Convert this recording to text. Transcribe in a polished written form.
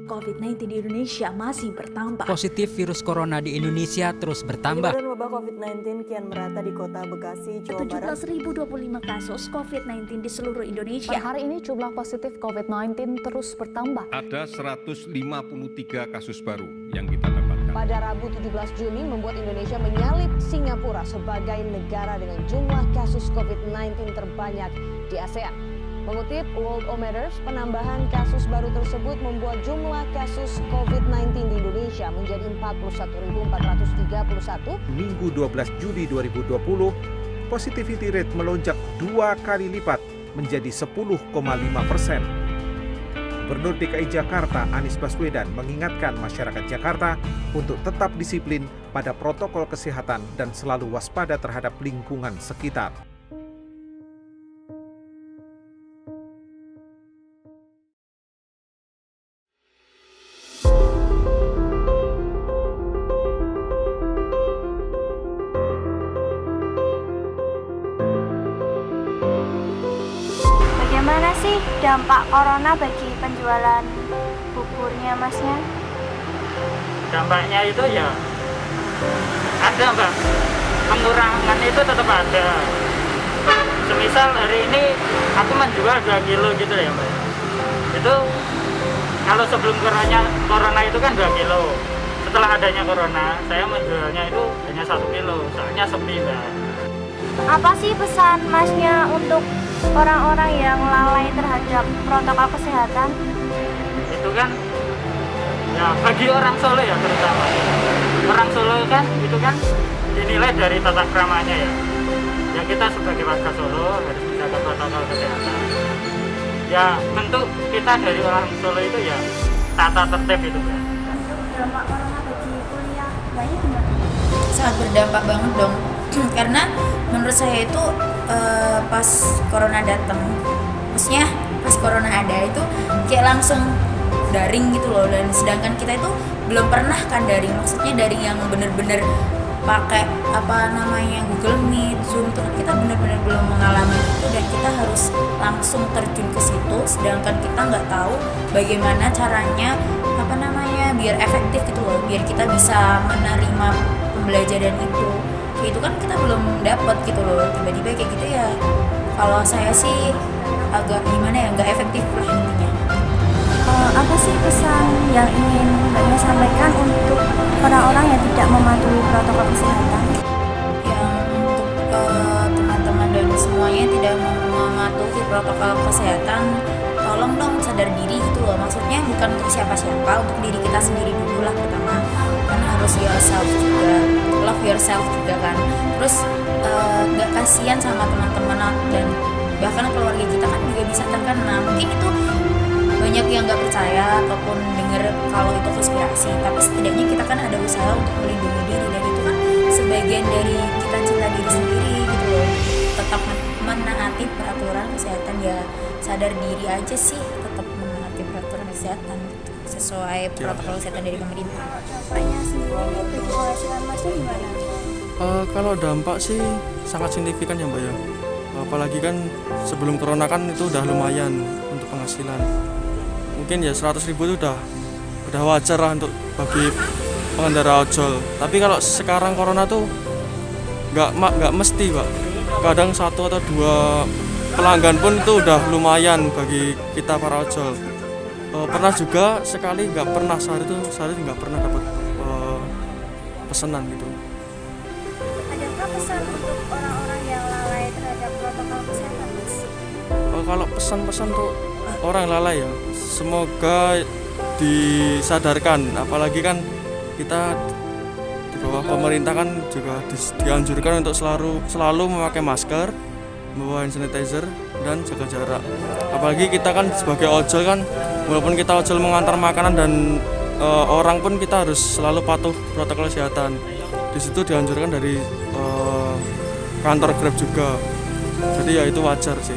COVID-19 di Indonesia masih bertambah. Positif virus corona di Indonesia terus bertambah. Penyebaran wabah COVID-19 kian merata di kota Bekasi, Jawa Barat. 17.025 kasus COVID-19 di seluruh Indonesia. Per hari ini jumlah positif COVID-19 terus bertambah. Ada 153 kasus baru yang kita dapatkan. Pada Rabu 17 Juni membuat Indonesia menyalip Singapura sebagai negara dengan jumlah kasus COVID-19 terbanyak di ASEAN. Mengutip Worldometers, penambahan kasus baru tersebut membuat jumlah kasus COVID-19 di Indonesia menjadi 41.431. Minggu 12 Juli 2020, positivity rate melonjak 2 kali lipat menjadi 10,5%. Gubernur DKI Jakarta Anies Baswedan mengingatkan masyarakat Jakarta untuk tetap disiplin pada protokol kesehatan dan selalu waspada terhadap lingkungan sekitar. Bagaimana sih dampak corona bagi penjualan buburnya masnya? Dampaknya itu ya ada mbak, pengurangan itu tetap ada. Semisal hari ini aku menjual 2 kilo gitu ya mbak, itu kalau sebelum corona itu kan 2 kilo. Setelah adanya corona saya menjualnya itu hanya 1 kilo, soalnya sepi mbak. Apa sih pesan masnya untuk orang-orang yang lalai terhadap protokol kesehatan? Itu kan ya bagi orang Solo ya terutama. Orang Solo kan itu kan dinilai dari tata kramanya ya. Ya kita sebagai warga Solo harus menjaga protokol kesehatan. Ya bentuk kita dari orang Solo itu ya tata tertib itu ya. Untuk dampak corona bagi kuliah banyak gimana? Sangat berdampak banget dong. Karena menurut saya itu pas corona datang, maksudnya pas corona ada itu kayak langsung daring gitu loh, dan sedangkan kita itu belum pernah kan daring, maksudnya daring yang bener-bener pakai Google Meet, Zoom tuh kita bener-bener belum mengalami itu, dan kita harus langsung terjun ke situ, sedangkan kita nggak tahu bagaimana caranya biar efektif gitu loh, biar kita bisa menerima pembelajaran itu. Itu kan kita belum dapat gitu loh, tiba-tiba kayak gitu ya. Kalau saya sih agak gimana ya, nggak efektif lah intinya. Apa sih pesan yang ingin Mbaknya sampaikan untuk orang-orang yang tidak mematuhi protokol kesehatan? Yang untuk teman-teman dan semuanya tidak mematuhi protokol kesehatan, tolong dong sadar diri gitu loh. Maksudnya bukan untuk siapa-siapa, untuk diri kita sendiri dulu lah pertama. Karena harus yourself juga, love yourself juga kan. Terus gak kasihan sama teman-teman dan bahkan keluarga kita kan juga bisa terkena. Mungkin itu banyak yang gak percaya ataupun denger kalau itu konspirasi, tapi setidaknya kita kan ada usaha untuk melindungi diri, dan itu kan sebagian dari kita cinta diri sendiri gitu loh. Tetap menaati peraturan kesehatan, ya sadar diri aja sih, tetap menaati peraturan kesehatan gitu, sesuai protokol kesehatan dari pemerintah. Dampaknya sendiri bagi penghasilan masnya gimana? Kalau dampak sih sangat signifikan ya mbak ya. Apalagi kan sebelum corona kan itu udah lumayan untuk penghasilan. Mungkin ya 100.000 itu udah wajar lah untuk bagi pengendara ojol. Tapi kalau sekarang corona tuh nggak mesti pak. Kadang 1 atau 2 pelanggan pun itu udah lumayan bagi kita para ojol. Pernah juga sekali nggak pernah sehari nggak pernah dapat pesanan gitu. Adakah pesan untuk orang-orang yang lalai terhadap protokol kesehatan, Mas? Kalau pesan-pesan tuh orang lalai ya, semoga disadarkan. Apalagi kan kita di bawah pemerintah kan juga dianjurkan untuk selalu memakai masker, membawa hand sanitizer, dan jaga jarak. Apalagi kita kan sebagai ojol kan, walaupun kita ojol mengantar makanan dan orang pun kita harus selalu patuh protokol kesehatan. Di situ dianjurkan dari kantor Grab juga. Jadi ya itu wajar sih.